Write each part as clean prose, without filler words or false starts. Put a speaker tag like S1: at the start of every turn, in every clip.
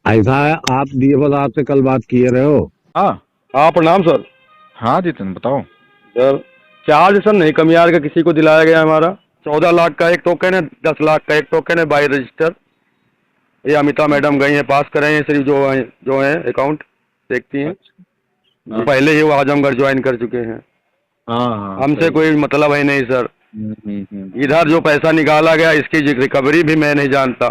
S1: ऐसा है, आप डीएफओ साहब से कल बात किए रहे हो?
S2: हाँ
S3: हाँ प्रणाम सर।
S2: हाँ जितिन बताओ।
S3: सर चार्ज सर नहीं कमियार का किसी को दिलाया गया हमारा। 14 लाख का एक टोकन है, 10 लाख का एक टोकन है बाई रजिस्टर। ये अमिता मैडम गई हैं पास कर रहे हैं सिर्फ जो है अकाउंट देखती हैं।
S2: हाँ।
S3: पहले ही वो आजमगढ़ ज्वाइन कर चुके हैं।
S2: हाँ
S3: हमसे कोई मतलब है नहीं सर। इधर जो पैसा निकाला गया इसकी रिकवरी भी मैं नहीं जानता,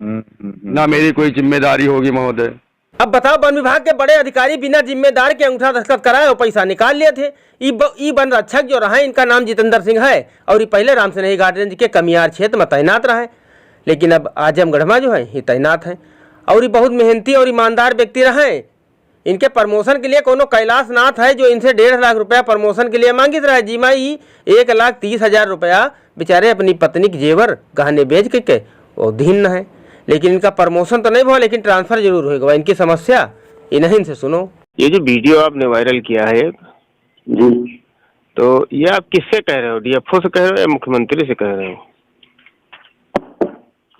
S3: ना मेरी कोई जिम्मेदारी होगी महोदय।
S4: अब बताओ, वन विभाग के बड़े अधिकारी बिना जिम्मेदार के अंगूठा दस्तखत कराए और पैसा निकाल लिए थे। ई वन रक्षक जो रहा, इनका नाम जितेंद्र सिंह है और ये पहले राम स्नेही घाट रेंज के कमियार क्षेत्र में तैनात रहे, लेकिन अब आजमगढ़ में जो है ये तैनात है और ये बहुत मेहनती और ईमानदार व्यक्ति रहे। इनके प्रमोशन के लिए कोनो कैलाश नाथ है जो इनसे 1.5 लाख रुपया प्रमोशन के लिए मांगित रहा है। जी माई 1,30,000 रुपया बेचारे अपनी पत्नी के जेवर गहने बेच के वो धीन है, लेकिन इनका प्रमोशन तो नहीं हुआ, लेकिन ट्रांसफर जरूर होगा। इनकी समस्या इन्हीं से सुनो।
S5: ये जो वीडियो आपने वायरल किया है
S6: जी,
S5: तो ये आप किससे कह रहे हो? डीएफओ से कह रहे हो या मुख्यमंत्री से कह रहे हो?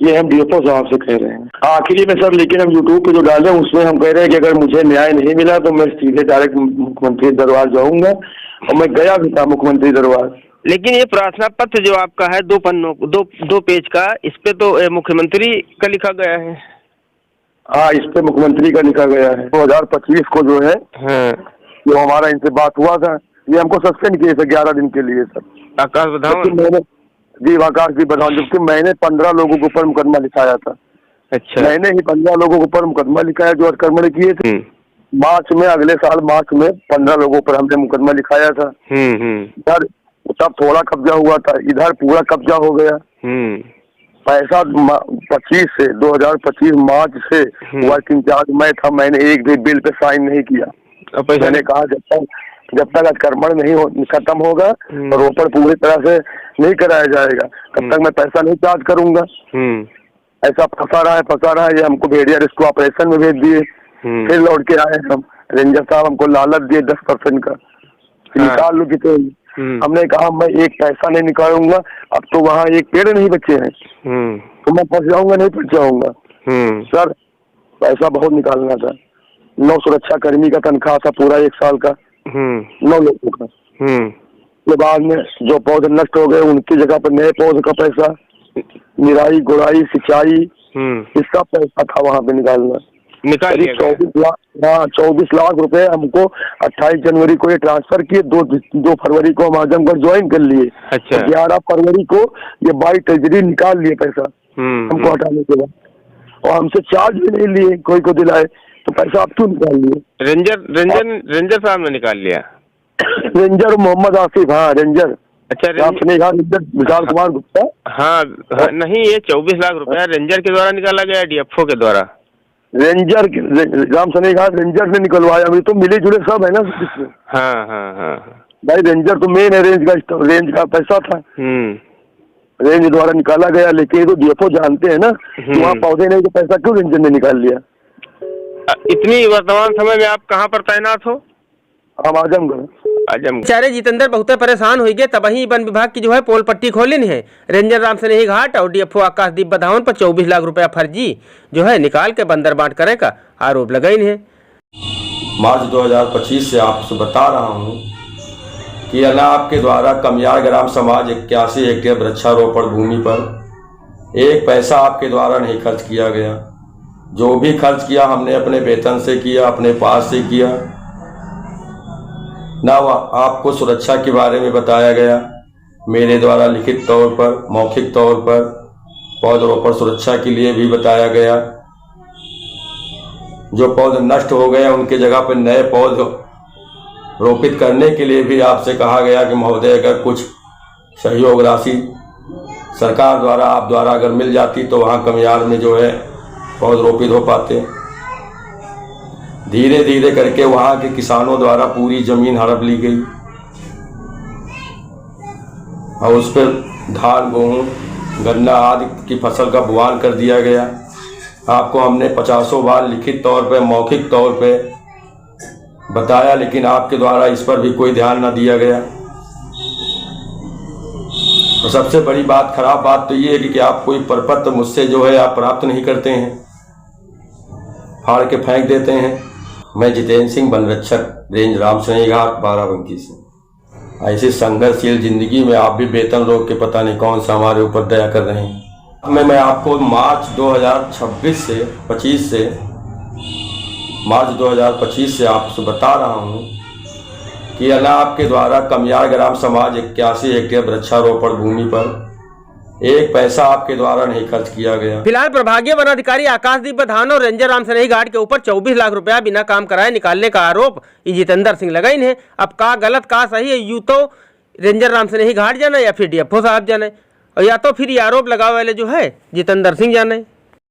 S6: ये हम डीएफओ साहब से कह रहे हैं आखिरी में सर, लेकिन हम यूट्यूब पे जो डाले हैं उसमें हम कह रहे हैं कि अगर मुझे न्याय नहीं मिला तो मैं सीधे डायरेक्ट मुख्यमंत्री दरबार जाऊंगा, और मैं गया भी था मुख्यमंत्री दरबार।
S5: लेकिन ये प्रार्थना पत्र जो आपका है 2 पन्नों दो पेज का, इस पे तो मुख्यमंत्री का लिखा गया है।
S6: हाँ, इस पे मुख्यमंत्री का लिखा गया है। 2025 को जो है
S5: हाँ,
S6: जो हमारा इनसे बात हुआ था, ये हमको सस्पेंड किए थे 11 दिन के लिए सर।
S5: आकाश बधावन।
S6: मैंने जी आकाश जी बधावन, जबकि मैंने 15 लोगों के ऊपर मुकदमा लिखाया था।
S5: अच्छा,
S6: मैंने ही 15 लोगों के ऊपर मुकदमा लिखाया जो अतिक्रमण किए थे। मार्च में, अगले साल मार्च में 15 लोगों पर हमने मुकदमा लिखाया था। इधर तब थोड़ा कब्जा हुआ था, इधर पूरा कब्जा हो गया। पैसा 25 से 2025 मार्च से वर्किंग चार्ज मैं था, मैंने एक भी बिल पे साइन नहीं किया। मैंने कहा जब तक अतिक्रमण नहीं खत्म होगा और रोपड़ पूरी तरह से नहीं कराया जाएगा तब तक मैं पैसा नहीं चार्ज करूंगा। ऐसा फंसा रहा है। ये हमको भेड़िया रिस्क ऑपरेशन में भेज दिए। फिर लौट के आए हम, रेंजर साहब हमको लालच दिए 10% का, निकाल लो कितने। हमने कहा मैं एक पैसा नहीं निकालूंगा। अब तो वहाँ एक पेड़ नहीं बचे हैं, तो मैं फंस जाऊंगा, नहीं फंस जाऊंगा। सर पैसा बहुत निकालना था। 9 सुरक्षा कर्मी का तनख्वाह था पूरा 1 साल का, 9 लोगों का। के बाद में जो पौधे नष्ट हो गए उनकी जगह पर नए पौधे का पैसा, निराई गुड़ाई सिंचाई, इसका पैसा था वहाँ पे निकालना। 24 लाख रुपए हमको 28 जनवरी को ये ट्रांसफर किए। 2 फरवरी को हम आजमगढ़ ज्वाइन कर लिए।
S5: अच्छा।
S6: 11 फरवरी को ये बाई ट्रेजरी निकाल लिए पैसा हमको हटाने के बाद, और हमसे चार्ज भी नहीं लिए, कोई को दिलाए तो पैसा आप क्यों निकाल लिए?
S5: रेंजर साहब ने निकाल लिया।
S6: रेंजर मोहम्मद आसिफ, हाँ रेंजर।
S5: अच्छा,
S6: रेंजर विशाल कुमार गुप्ता।
S5: हाँ, नहीं, ये 24 लाख रुपया रेंजर के द्वारा निकाला गया, डीएफओ के द्वारा।
S6: रेंजर राम सनेहा रेंजर ने निकलवाया। अभी तो मिले जुले सब है ना इसमें।
S5: हाँ
S6: भाई रेंजर तो मेन है, रेंज का पैसा था, रेंज द्वारा निकाला गया। लेकिन ये तो डीएफओ जानते हैं ना कि वहाँ पौधे नहीं तो पैसा क्यों रेंजर ने निकाल लिया।
S5: इतनी वर्तमान समय में आप कहाँ पर तैनात हो?
S6: हम आजमगढ़।
S4: बेचारे जितेंद्र बहुत परेशान हो गए, तब ही वन विभाग की जो है पोल पट्टी खोली है। रेंजर राम स्नेही घाट और डीएफओ आकाशदीप बधावन पर 24 लाख रुपया फर्जी जो है निकाल के बंदर बांट करे का आरोप लगाई है।
S7: मार्च 2025 से आपसे बता रहा हूँ कि अना आपके द्वारा कमियार ग्राम समाज 81 हेक्टेयर वृक्षारोपण भूमि पर एक पैसा आपके द्वारा नहीं खर्च किया गया। जो भी खर्च किया हमने अपने वेतन से किया, अपने पास से किया। ना आपको सुरक्षा के बारे में बताया गया, मेरे द्वारा लिखित तौर पर, मौखिक तौर पर पौधरोपण सुरक्षा के लिए भी बताया गया। जो पौधे नष्ट हो गए उनके जगह पर नए पौधे रोपित करने के लिए भी आपसे कहा गया कि महोदय अगर कुछ सहयोग राशि सरकार द्वारा आप द्वारा अगर मिल जाती तो वहाँ कमियार में जो है पौध रोपित हो पाते। धीरे धीरे करके वहाँ के किसानों द्वारा पूरी जमीन हड़प ली गई और उस पर धान, गेहूँ, गन्ना आदि की फसल का बुआन कर दिया गया। आपको हमने 50 बार लिखित तौर पे, मौखिक तौर पे बताया, लेकिन आपके द्वारा इस पर भी कोई ध्यान न दिया गया। और सबसे बड़ी बात, खराब बात तो ये है कि आप कोई प्रपत्र मुझसे जो है आप प्राप्त नहीं करते हैं। फाड़ के फेंक देते हैं। मैं जितेंद्र सिंह, वन रक्षक, रेंज रामसनेही घाट, बाराबंकी से। ऐसी संघर्षशील जिंदगी में आप भी वेतन रोक के पता नहीं कौन सा हमारे ऊपर दया कर रहे हैं। मैं आपको मार्च 2025 से आपसे बता रहा हूँ कि अल्लाह आपके द्वारा कमियार ग्राम समाज 81 हेक्टेयर वृक्षारोपण भूमि पर एक पैसा आपके द्वारा नहीं खर्च किया गया।
S4: फिलहाल प्रभागीय वन अधिकारी आकाशदीप बधान और रेंजर रामसनेही घाट के ऊपर 24 लाख रुपया बिना काम कराए निकालने का आरोप जितेंद्र सिंह लगाइन है। अब का गलत का सही है, यूं तो रेंजर रामसनेही घाट जाना या फिर डीएफओ साहब जाने, और या तो फिर ये आरोप लगावे वाले जो है जितेंद्र सिंह जाने।